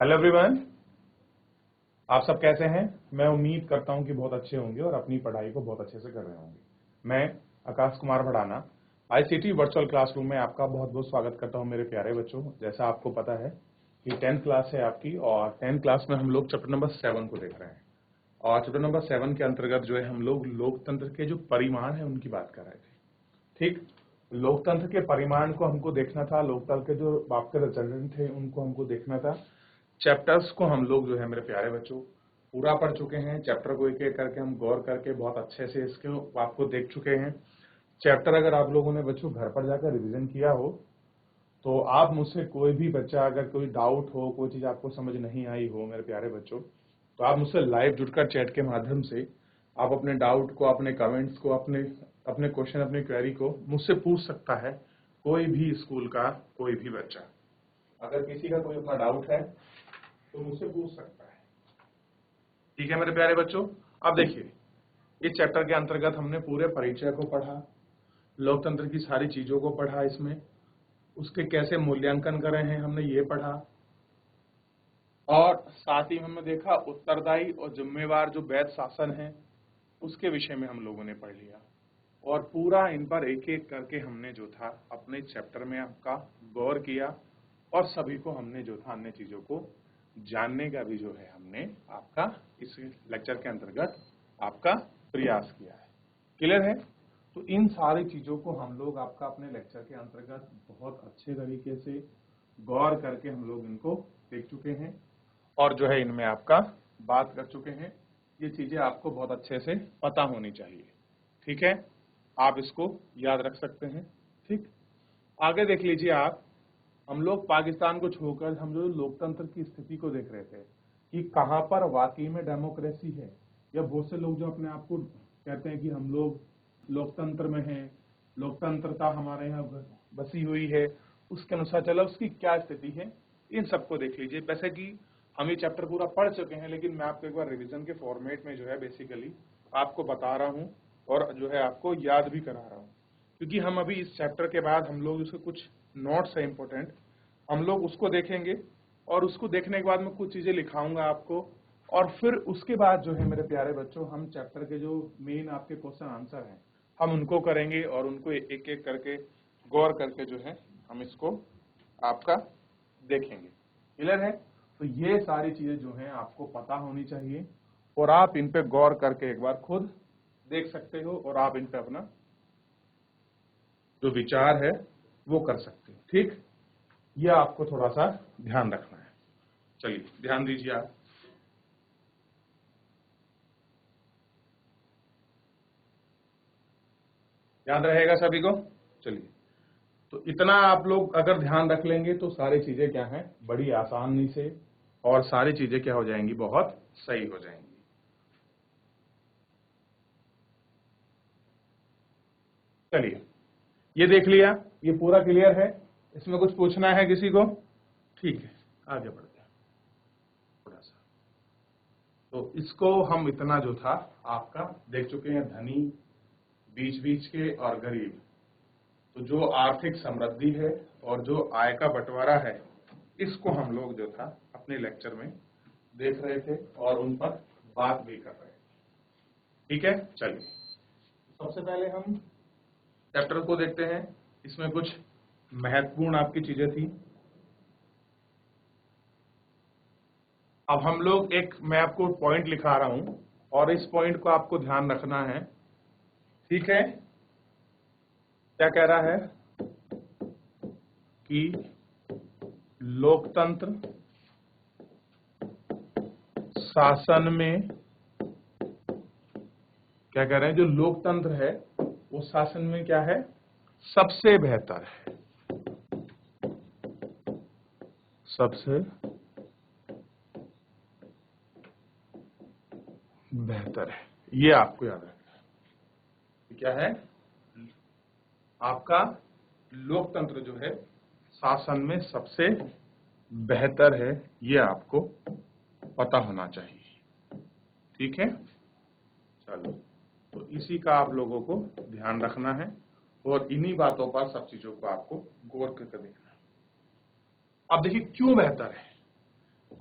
Hello everyone, आप सब कैसे हैं। मैं उम्मीद करता हूं कि बहुत अच्छे होंगे और अपनी पढ़ाई को बहुत अच्छे से कर रहे होंगे। मैं Akash Kumar Bhadana ICT virtual classroom में आपका बहुत बहुत स्वागत करता हूं मेरे प्यारे बच्चों। जैसा आपको पता है कि 10th क्लास है आपकी और 10th क्लास में हम लोग चैप्टर नंबर 7 को देख रहे हैं और चैप्टर नंबर 7 के अंतर्गत जो है हम लोग लोकतंत्र के जो परिमाण है उनकी बात कर रहे थे। ठीक, लोकतंत्र के परिमाण को हमको देखना था, लोकतंत्र के जो आपके रिजल्टेंट थे उनको हमको देखना था। चैप्टर्स को हम लोग जो है मेरे प्यारे बच्चों पूरा पढ़ चुके हैं। चैप्टर को एक एक करके हम गौर करके बहुत अच्छे से इसको आपको देख चुके हैं। चैप्टर अगर आप लोगों ने बच्चों घर पर जाकर रिवीजन किया हो तो आप मुझसे कोई भी बच्चा अगर कोई डाउट हो, कोई चीज आपको समझ नहीं आई हो मेरे प्यारे बच्चों, तो आप मुझसे लाइव जुड़कर चैट के माध्यम से आप अपने डाउट को, अपने कमेंट्स को, अपने क्वेश्चन, अपनी क्वेरी को मुझसे पूछ सकता है। कोई भी स्कूल का कोई भी बच्चा अगर किसी का कोई अपना डाउट है तो मुझसे पूछ सकता है। ठीक है मेरे प्यारे बच्चों, अब देखिए इस चैप्टर के अंतर्गत हमने पूरे परिचय को पढ़ा, लोकतंत्र की सारी चीजों को पढ़ा, इसमें उसके कैसे मूल्यांकन करें हैं हमने ये पढ़ा और साथ ही हमने देखा उत्तरदायी और जिम्मेवार जो वैध शासन है उसके विषय में हम लोगों ने पढ़ लिया और पूरा इन पर एक एक करके हमने जो था अपने चैप्टर में आपका गौर किया और सभी को हमने जो था अन्य चीजों को जानने का भी जो है हमने आपका इस लेक्चर के अंतर्गत आपका प्रयास किया है। क्लियर है? तो इन सारी चीजों को हम लोग आपका अपने लेक्चर के अंतर्गत बहुत अच्छे तरीके से गौर करके हम लोग इनको देख चुके हैं और जो है इनमें आपका बात कर चुके हैं। ये चीजें आपको बहुत अच्छे से पता होनी चाहिए। ठीक है, आप इसको याद रख सकते हैं। ठीक, आगे देख लीजिए आप, हम लोग पाकिस्तान को छोड़कर हम जो लोकतंत्र की स्थिति को देख रहे थे कि कहां पर वाकई में डेमोक्रेसी है, या बहुत से लोग जो अपने आप को कहते हैं कि हम लोग लोकतंत्र में हैं, लोकतंत्रता हमारे यहाँ बसी हुई है, उसके अनुसार चला उसकी क्या स्थिति है, इन सबको देख लीजिए। वैसे कि हम ये चैप्टर पूरा पढ़ चुके हैं लेकिन मैं आपको एक बार रिवीजन के फॉर्मेट में जो है बेसिकली आपको बता रहा हूँ और जो है आपको याद भी करा रहा हूँ, क्योंकि हम अभी इस चैप्टर के बाद हम लोग उसके कुछ नोट्स है इंपॉर्टेंट, हम लोग उसको देखेंगे और उसको देखने के बाद मैं कुछ चीजें लिखाऊंगा आपको और फिर उसके बाद जो है मेरे प्यारे बच्चों हम चैप्टर के जो मेन आपके क्वेश्चन आंसर हैं हम उनको करेंगे और उनको एक एक करके गौर करके जो है हम इसको आपका देखेंगे। क्लियर है? तो ये सारी चीजें जो हैं आपको पता होनी चाहिए और आप इन पे गौर करके एक बार खुद देख सकते हो और आप इन पे अपना जो विचार है वो कर सकते हो। ठीक, ये आपको थोड़ा सा ध्यान रखना है। चलिए ध्यान दीजिए आप। याद रहेगा सभी को? चलिए, तो इतना आप लोग अगर ध्यान रख लेंगे तो सारी चीजें क्या हैं बड़ी आसानी से और सारी चीजें क्या हो जाएंगी, बहुत सही हो जाएंगी। चलिए, ये देख लिया, ये पूरा क्लियर है, इसमें कुछ पूछना है किसी को? ठीक है, आगे बढ़ते हैं थोड़ा सा। तो इसको हम इतना जो था आपका देख चुके हैं, धनी, बीच बीच के और गरीब। तो जो आर्थिक समृद्धि है और जो आय का बंटवारा है इसको हम लोग जो था अपने लेक्चर में देख रहे थे और उन पर बात भी कर रहे थे। ठीक है, चलिए सबसे पहले हम चैप्टर को देखते हैं। इसमें कुछ महत्वपूर्ण आपकी चीजें थी। अब हम लोग मैं आपको पॉइंट लिखा रहा हूं और इस पॉइंट को आपको ध्यान रखना है। ठीक है, क्या कह रहा है कि लोकतंत्र शासन में, क्या कह रहे हैं, जो लोकतंत्र है वो शासन में क्या है, सबसे बेहतर है, सबसे बेहतर है। ये आपको याद रखना है। क्या है आपका लोकतंत्र जो है शासन में सबसे बेहतर है, ये आपको पता होना चाहिए। ठीक है, चलो तो इसी का आप लोगों को ध्यान रखना है और इन्हीं बातों पर सब चीजों को आपको गौर करके देखना है। अब देखिए क्यों बेहतर है।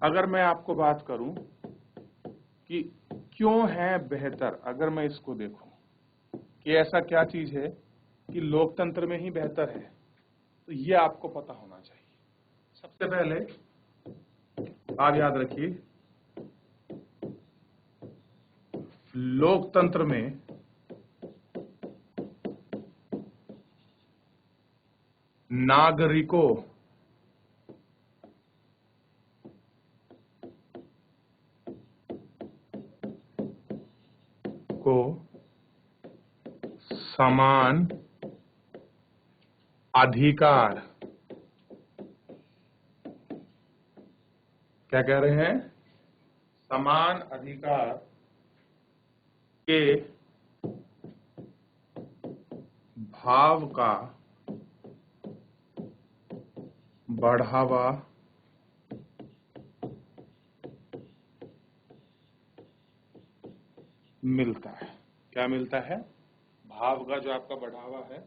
अगर मैं आपको बात करूं कि क्यों है बेहतर, अगर मैं इसको देखूं कि ऐसा क्या चीज है कि लोकतंत्र में ही बेहतर है, तो ये आपको पता होना चाहिए। सबसे पहले आप याद रखिए, लोकतंत्र में नागरिकों को समान अधिकार, क्या कह रहे हैं, समान अधिकार के भाव का बढ़ावा मिलता है। क्या मिलता है, भाव का जो आपका बढ़ावा है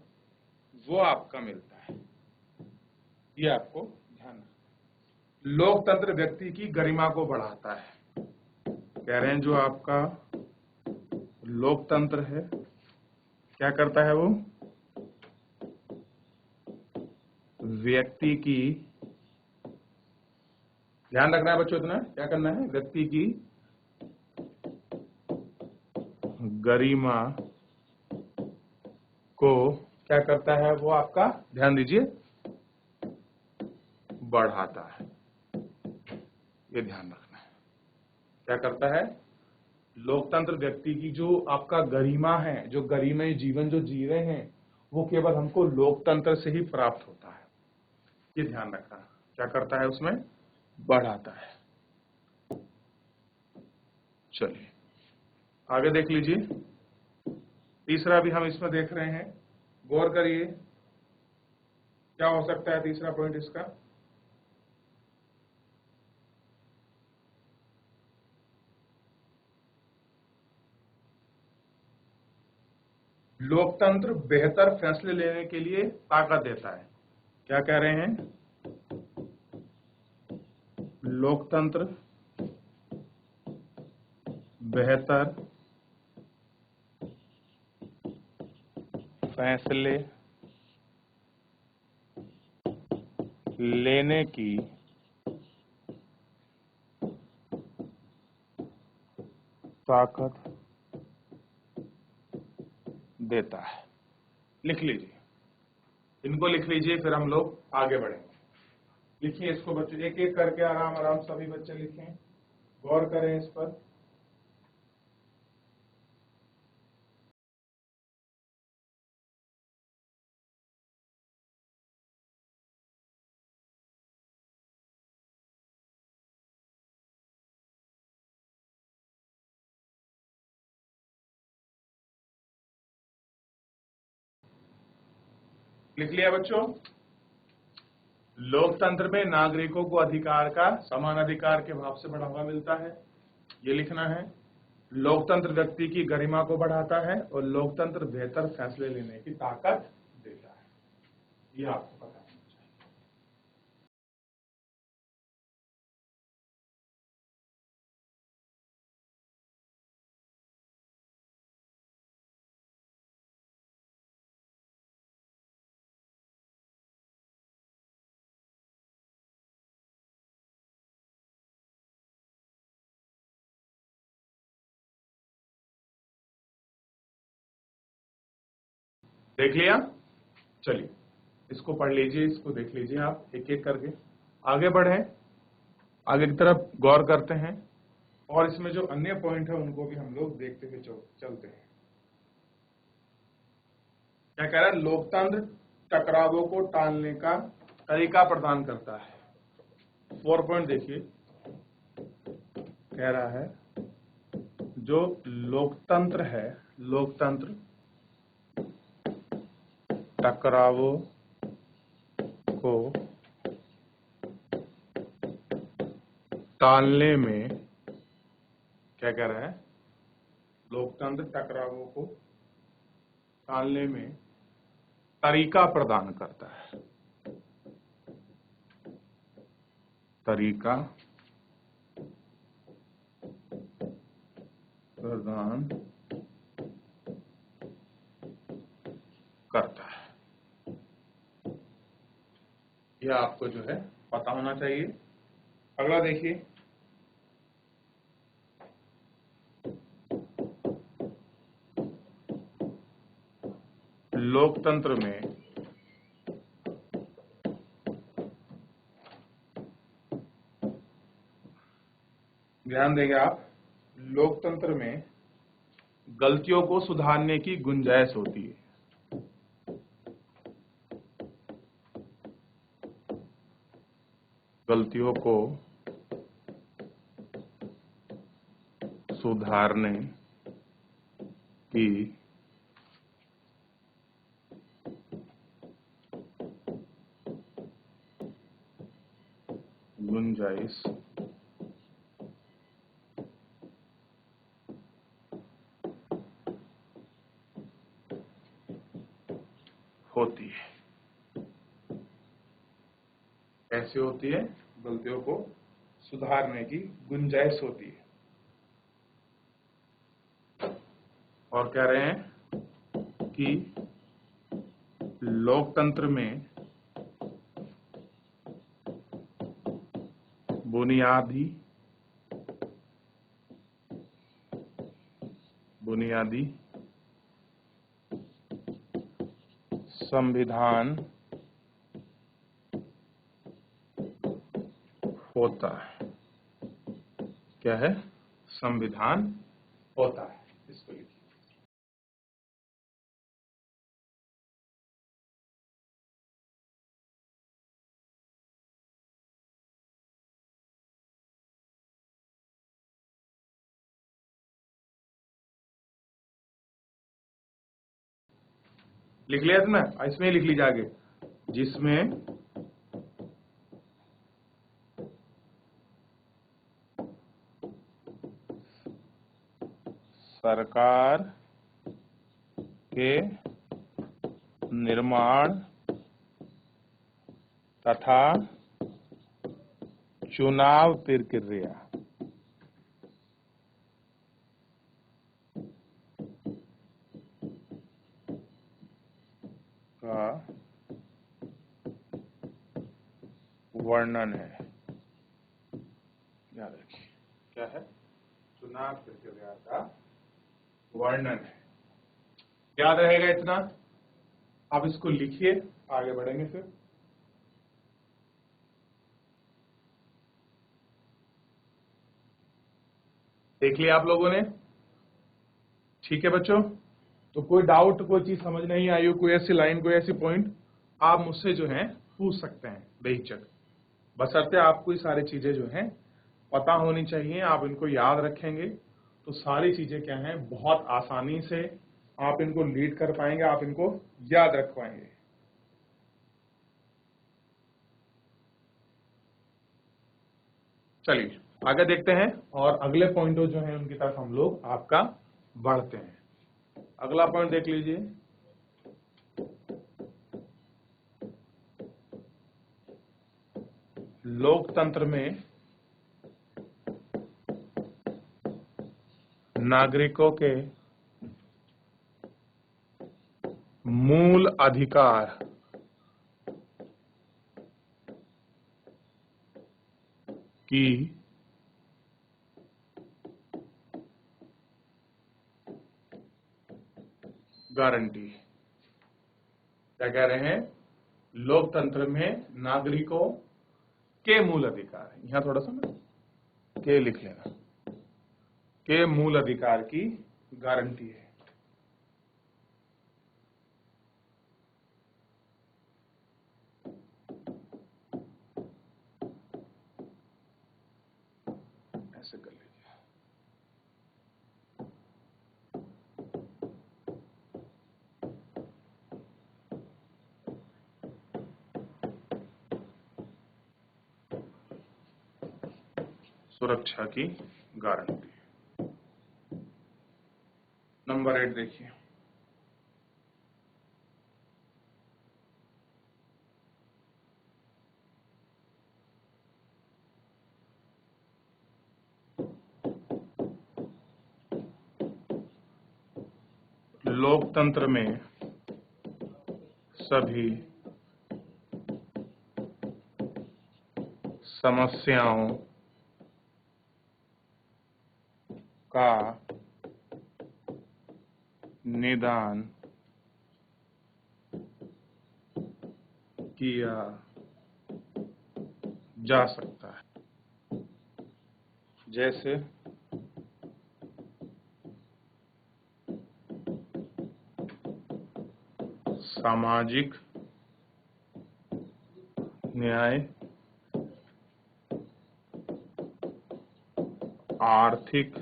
वो आपका मिलता है। ये आपको ध्यान रखना। लोकतंत्र व्यक्ति की गरिमा को बढ़ाता है। कह रहे हैं जो आपका लोकतंत्र है क्या करता है, वो व्यक्ति की, ध्यान रखना है बच्चों, इतना क्या करना है, व्यक्ति की गरिमा को क्या करता है, वो आपका ध्यान दीजिए, बढ़ाता है। ये ध्यान रखना है। क्या करता है, लोकतंत्र व्यक्ति की जो आपका गरिमा है, जो गरिमय जीवन जो जी रहे हैं, वो केवल हमको लोकतंत्र से ही प्राप्त होता है। ये ध्यान रखना। क्या करता है, उसमें बढ़ाता है। चलिए आगे देख लीजिए। तीसरा भी हम इसमें देख रहे हैं, गौर करिए क्या हो सकता है तीसरा पॉइंट इसका। लोकतंत्र बेहतर फैसले लेने के लिए ताकत देता है। क्या कह रहे हैं, लोकतंत्र बेहतर फैसले लेने की ताकत देता है। लिख लीजिए, इनको लिख लीजिए, फिर हम लोग आगे बढ़ेंगे। लिखिए इसको बच्चों, एक एक करके आराम आराम सभी बच्चे लिखें, गौर करें इस पर। लिख लिया बच्चों। लोकतंत्र में नागरिकों को अधिकार का समान अधिकार के भाव से बढ़ावा मिलता है, ये लिखना है। लोकतंत्र व्यक्ति की गरिमा को बढ़ाता है और लोकतंत्र बेहतर फैसले लेने की ताकत देता है। ये आपको पता होना चाहिए। देख लिया, चलिए इसको पढ़ लीजिए, इसको देख लीजिए आप एक एक करके। आगे बढ़े, आगे की तरफ गौर करते हैं, और इसमें जो अन्य पॉइंट है उनको भी हम लोग देखते हुए चलते हैं। क्या कह रहा है, लोकतंत्र टकरावों को टालने का तरीका प्रदान करता है। 4 पॉइंट देखिए, कह रहा है जो लोकतंत्र है, लोकतंत्र टकरावों को टालने में, क्या कह रहा है, लोकतंत्र टकरावों को टालने में तरीका प्रदान करता है। तरीका प्रदान करता है। यह आपको जो है पता होना चाहिए। अगला देखिए, लोकतंत्र में ध्यान देंगे आप, लोकतंत्र में गलतियों को सुधारने की गुंजाइश होती है। गलतियों को सुधारने की गुंजाइश होती है। कैसे होती है? गलतियों को सुधारने की गुंजाइश होती है। और कह रहे हैं कि लोकतंत्र में बुनियादी संविधान होता है। क्या है? संविधान होता है। इसको लिखिए। लिख लिया तुमने? इसमें लिख लीजिए आगे, जिसमें सरकार के निर्माण तथा चुनाव प्रक्रिया का वर्णन है। याद रखिए, क्या है? चुनाव प्रक्रिया का वर्णन है। याद रहेगा इतना? आप इसको लिखिए, आगे बढ़ेंगे फिर। देख लिया आप लोगों ने? ठीक है बच्चों, तो कोई डाउट, कोई चीज समझ नहीं आई हो, कोई ऐसी लाइन, कोई ऐसी पॉइंट, आप मुझसे जो है पूछ सकते हैं बेहिचक। बशर्ते आपको ये सारी चीजें जो हैं पता होनी चाहिए, आप इनको याद रखेंगे तो सारी चीजें क्या हैं, बहुत आसानी से आप इनको लीड कर पाएंगे, आप इनको याद रख पाएंगे। चलिए आगे देखते हैं और अगले पॉइंटों जो हैं उनकी तरफ हम लोग आपका बढ़ते हैं। अगला पॉइंट देख लीजिए, लोकतंत्र में नागरिकों के मूल अधिकार की गारंटी। क्या कह रहे हैं? लोकतंत्र में नागरिकों के मूल अधिकार, यहां थोड़ा सा ना के लिख लेना, के मूल अधिकार की गारंटी है। ऐसे कर लीजिए। सुरक्षा की गारंटी। नंबर 8 देखिए, लोकतंत्र में सभी समस्याओं का निदान किया जा सकता है, जैसे सामाजिक न्याय, आर्थिक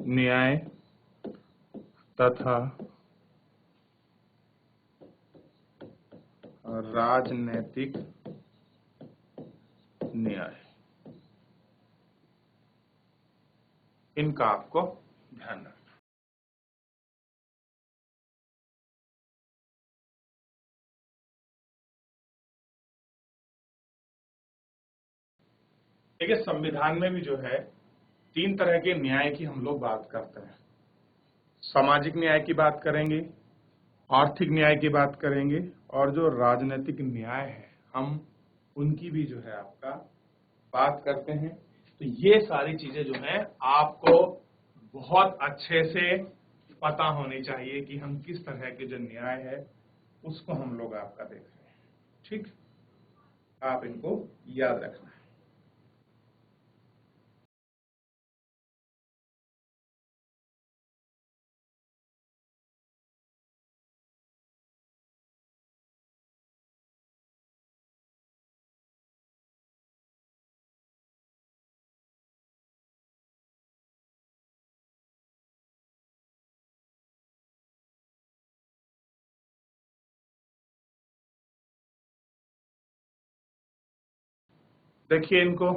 न्याय तथा राजनीतिक न्याय। इनका आपको ध्यान रखना। देखिए, संविधान में भी जो है 3 तरह के न्याय की हम लोग बात करते हैं। सामाजिक न्याय की बात करेंगे, आर्थिक न्याय की बात करेंगे, और जो राजनीतिक न्याय है हम उनकी भी जो है आपका बात करते हैं। तो ये सारी चीजें जो है आपको बहुत अच्छे से पता होनी चाहिए कि हम किस तरह के जो न्याय है उसको हम लोग आपका देख रहे हैं। ठीक, आप इनको याद रखना है। देखिए, इनको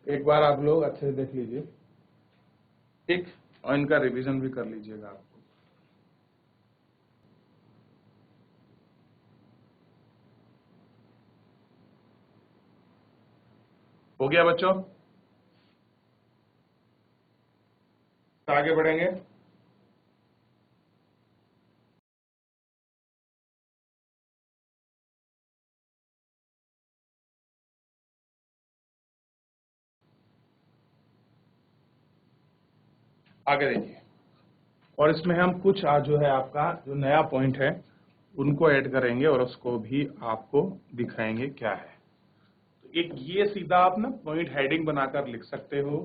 एक बार आप लोग अच्छे से देख लीजिए, ठीक, और इनका रिवीजन भी कर लीजिएगा आपको। हो गया बच्चों? तो आगे बढ़ेंगे। आगे देखिए, और इसमें हम कुछ आज जो है आपका जो नया पॉइंट है उनको ऐड करेंगे और उसको भी आपको दिखाएंगे क्या है। तो एक ये सीधा आप ना पॉइंट हेडिंग बनाकर लिख सकते हो,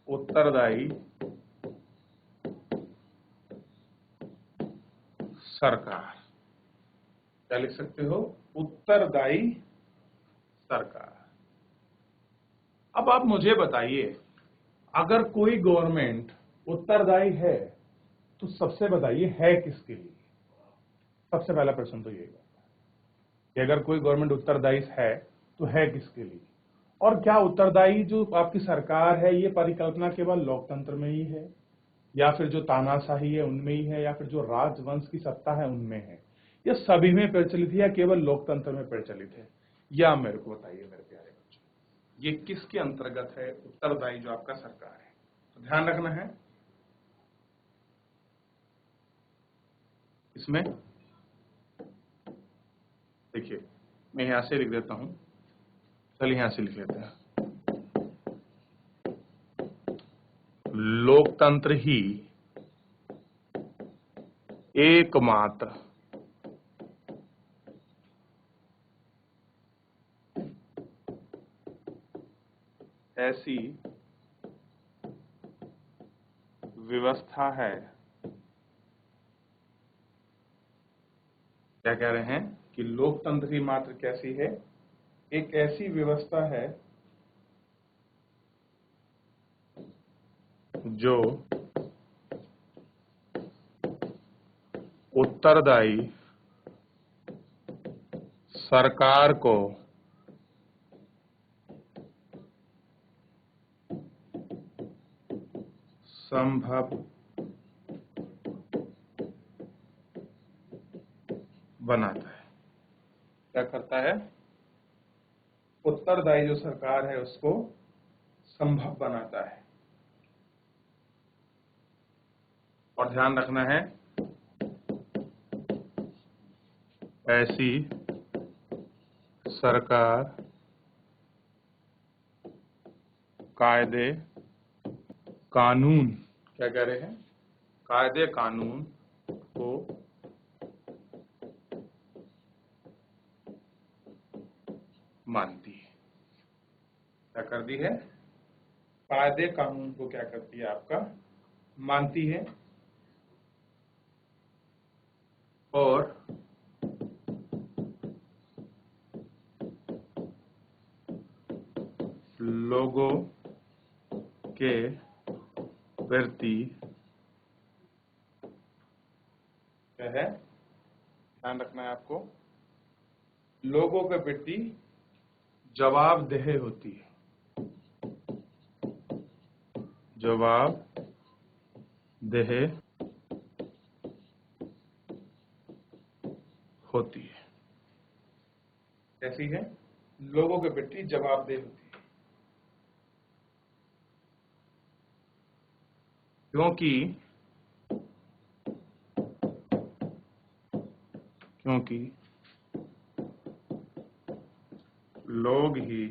उत्तरदायी सरकार। क्या लिख सकते हो? उत्तरदायी सरकार। अब आप मुझे बताइए, अगर कोई गवर्नमेंट उत्तरदायी है तो सबसे बताइए है किसके लिए? सबसे पहला प्रश्न तो यही है कि अगर कोई गवर्नमेंट उत्तरदायी है तो है किसके लिए? और क्या उत्तरदायी जो आपकी सरकार है ये परिकल्पना केवल लोकतंत्र में ही है, या फिर जो तानाशाही है उनमें ही है, या फिर जो राजवंश की सत्ता है उनमें है, या सभी में प्रचलित है, या केवल लोकतंत्र में प्रचलित है? या मेरे को बताइए मेरे प्यारे बच्चों, ये किसके अंतर्गत है उत्तरदायी जो आपका सरकार है? तो ध्यान रखना है इसमें। देखिए, मैं यहां से लिख देता हूं, चलिए यहां से लिख लेते हैं, लोकतंत्र ही एकमात्र ऐसी व्यवस्था है, क्या कह रहे हैं कि लोकतंत्र ही मात्र कैसी है? एक ऐसी व्यवस्था है जो उत्तरदायी सरकार को संभव बनाता है। क्या करता है? उत्तरदायी जो सरकार है उसको संभव बनाता है। और ध्यान रखना है, ऐसी सरकार कायदे कानून, क्या कह रहे हैं, कायदे कानून को मानती है। क्या कर दी है, कायदे कानून को क्या करती है आपका, मानती है। और लोगों के प्रति क्या है, ध्यान रखना है आपको, लोगों के प्रति जवाबदेह होती है, जवाबदेह होती है। कैसी है, लोगों के प्रति जवाबदेह होती है। क्योंकि लोग ही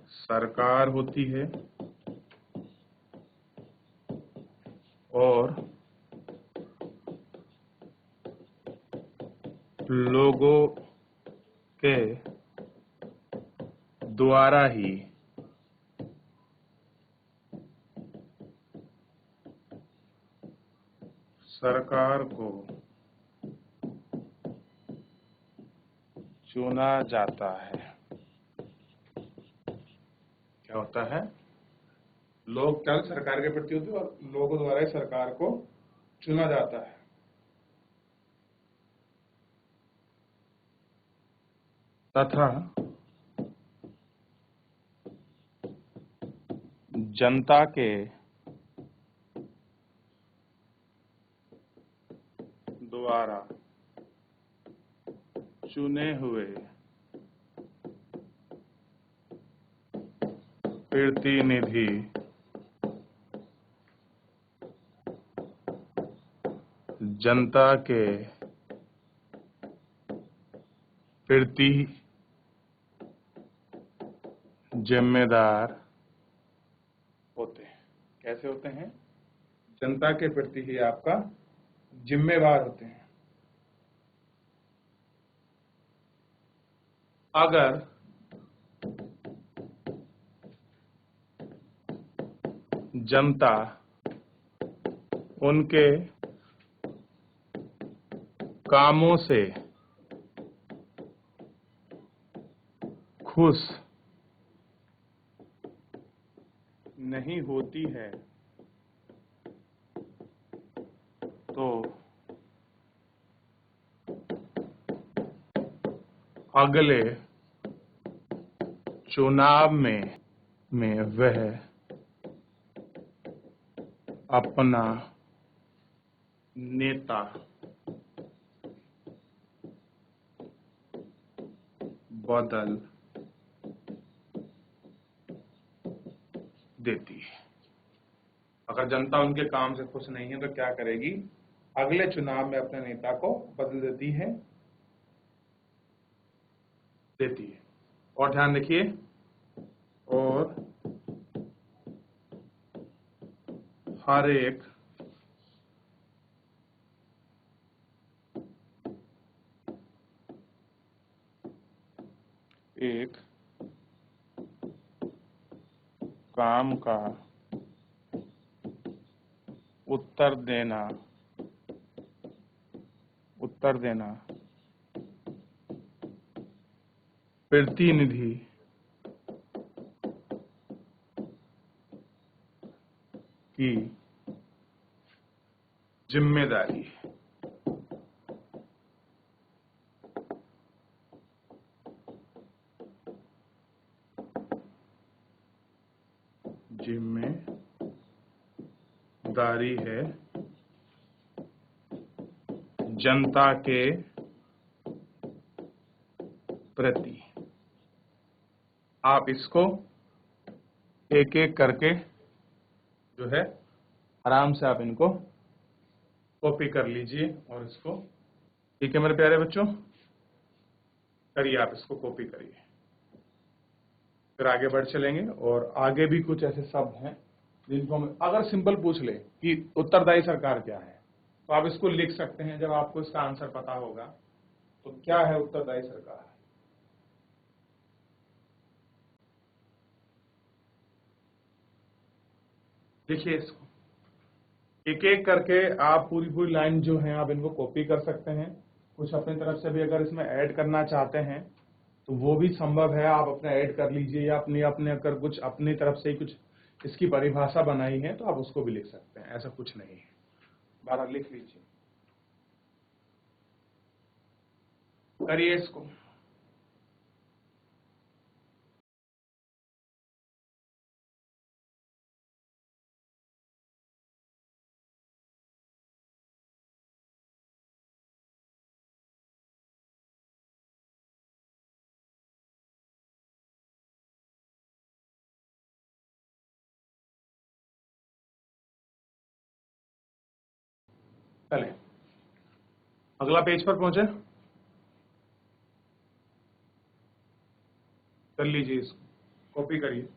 सरकार होती है और लोगों के द्वारा ही सरकार को चुना जाता है। क्या होता है, लोग कल सरकार के प्रति होते हैं और लोगों द्वारा ही सरकार को चुना जाता है। तथा जनता के द्वारा चुने हुए प्रतिनिधि जनता के प्रति जिम्मेदार होते हैं। कैसे होते हैं, जनता के प्रति ही आपका जिम्मेवार होते हैं। अगर जनता उनके कामों से खुश नहीं होती है तो अगले चुनाव में वह अपना नेता बदल देती है। अगर जनता उनके काम से खुश नहीं है तो क्या करेगी, अगले चुनाव में अपने नेता को बदल देती है। और ध्यान रखिए, और हर एक काम का उत्तर देना प्रतिनिधि की जिम्मेदारी है। जिम्मेदारी है जनता के प्रति। आप इसको एक एक करके जो है आराम से आप इनको कॉपी कर लीजिए और इसको, ठीक है मेरे प्यारे बच्चों, करिए आप इसको कॉपी करिए। फिर आगे बढ़ चलेंगे और आगे भी कुछ ऐसे शब्द हैं जिनको हम अगर सिंपल पूछ ले कि उत्तरदायी सरकार क्या है तो आप इसको लिख सकते हैं। जब आपको इसका आंसर पता होगा तो क्या है उत्तरदायी सरकार। देखिए इसको एक एक करके आप पूरी पूरी लाइन जो है आप इनको कॉपी कर सकते हैं। कुछ अपनी तरफ से भी अगर इसमें ऐड करना चाहते हैं तो वो भी संभव है, आप अपने ऐड कर लीजिए, या अपने अपने अगर कुछ अपनी तरफ से ही कुछ इसकी परिभाषा बनाई है तो आप उसको भी लिख सकते हैं, ऐसा कुछ नहीं है। बारह लिख लीजिए, करिए इसको। चले अगला पेज पर पहुंचे, कर लीजिए इसको, कॉपी करिए।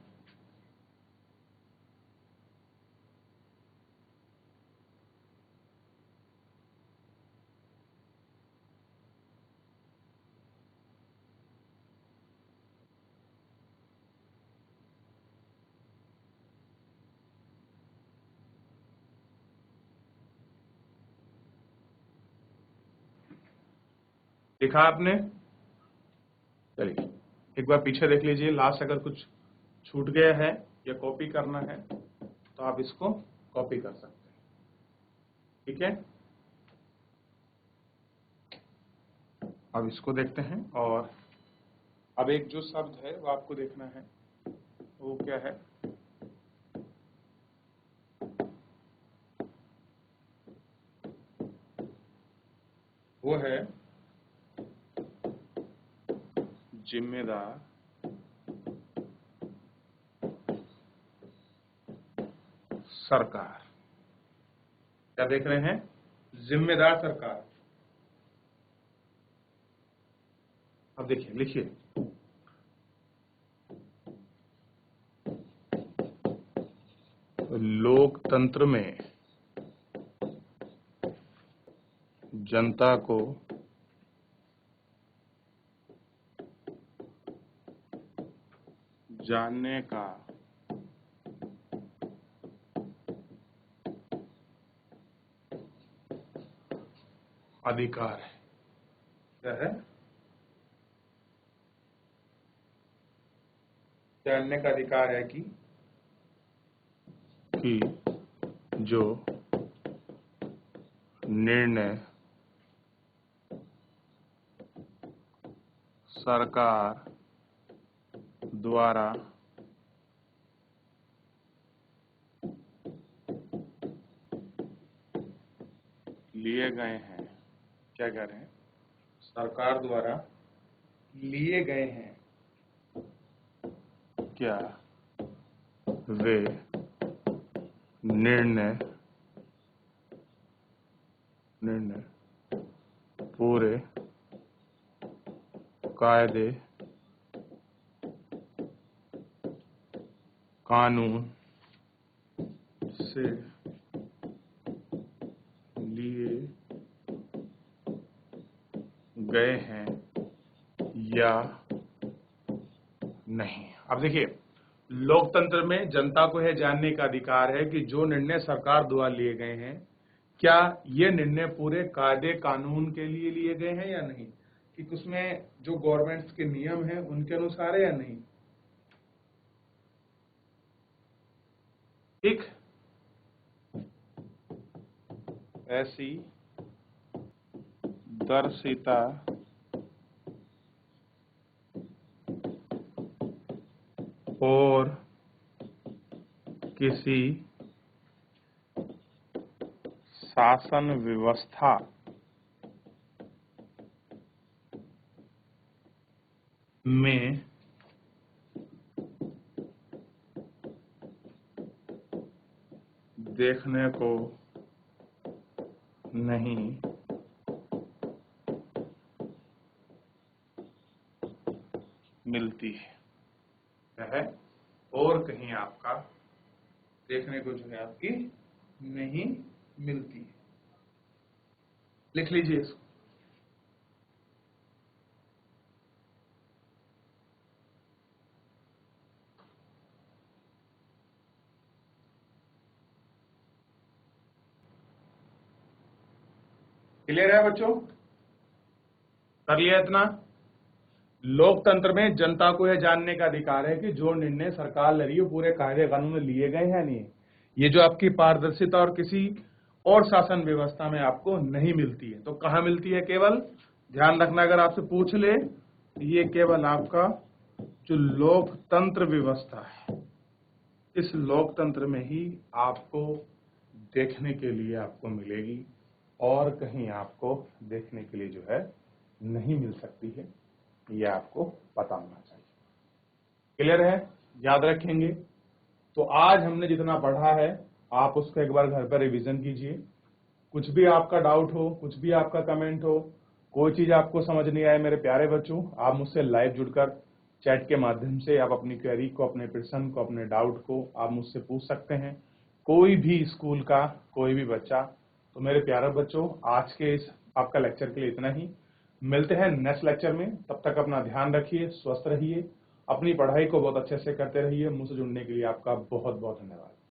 लिखा आपने? चलिए एक बार पीछे देख लीजिए, लास्ट अगर कुछ छूट गया है या कॉपी करना है तो आप इसको कॉपी कर सकते हैं, ठीक है। अब इसको देखते हैं और अब एक जो शब्द है वो आपको देखना है, वो क्या है। वो है जिम्मेदार सरकार। क्या देख रहे हैं? जिम्मेदार सरकार। अब देखिए, लिखिए, लोकतंत्र में जनता को जानने का अधिकार है। क्या है? जानने का अधिकार है कि जो निर्णय सरकार द्वारा लिए गए हैं, क्या कह रहे हैं, सरकार द्वारा लिए गए हैं, क्या वे निर्णय पूरे कायदे कानून से लिए गए हैं या नहीं। अब देखिए, लोकतंत्र में जनता को यह जानने का अधिकार है कि जो निर्णय सरकार द्वारा लिए गए हैं क्या ये निर्णय पूरे कायदे कानून के लिए लिए गए हैं या नहीं, कि उसमें जो गवर्नमेंट्स के नियम हैं उनके अनुसार है या नहीं। ठीक, ऐसी दर्शिता और किसी शासन व्यवस्था में देखने को नहीं मिलती है और कहीं आपका देखने को जो है आपकी नहीं मिलती है। लिख लीजिए इसको। क्लियर है बच्चों? कर लिया इतना? लोकतंत्र में जनता को यह जानने का अधिकार है कि जो निर्णय सरकार ले रही है पूरे कायदे कानून लिए गए हैं नहीं। ये जो आपकी पारदर्शिता और किसी और शासन व्यवस्था में आपको नहीं मिलती है। तो कहां मिलती है? केवल ध्यान रखना, अगर आपसे पूछ ले, ये केवल आपका जो लोकतंत्र व्यवस्था है, इस लोकतंत्र में ही आपको देखने के लिए आपको मिलेगी और कहीं आपको देखने के लिए जो है नहीं मिल सकती है। ये आपको पता होना चाहिए। क्लियर है? याद रखेंगे। तो आज हमने जितना पढ़ा है आप उसको एक बार घर पर रिवीजन कीजिए। कुछ भी आपका डाउट हो, कुछ भी आपका कमेंट हो, कोई चीज आपको समझ नहीं आए मेरे प्यारे बच्चों, आप मुझसे लाइव जुड़कर चैट के माध्यम से आप अपनी क्वेरी को, अपने प्रश्न को, अपने डाउट को आप मुझसे पूछ सकते हैं। कोई भी स्कूल का कोई भी बच्चा। तो मेरे प्यारे बच्चों, आज के इस आपका लेक्चर के लिए इतना ही। मिलते हैं नेक्स्ट लेक्चर में। तब तक अपना ध्यान रखिए, स्वस्थ रहिए, अपनी पढ़ाई को बहुत अच्छे से करते रहिए। मुझसे जुड़ने के लिए आपका बहुत बहुत धन्यवाद।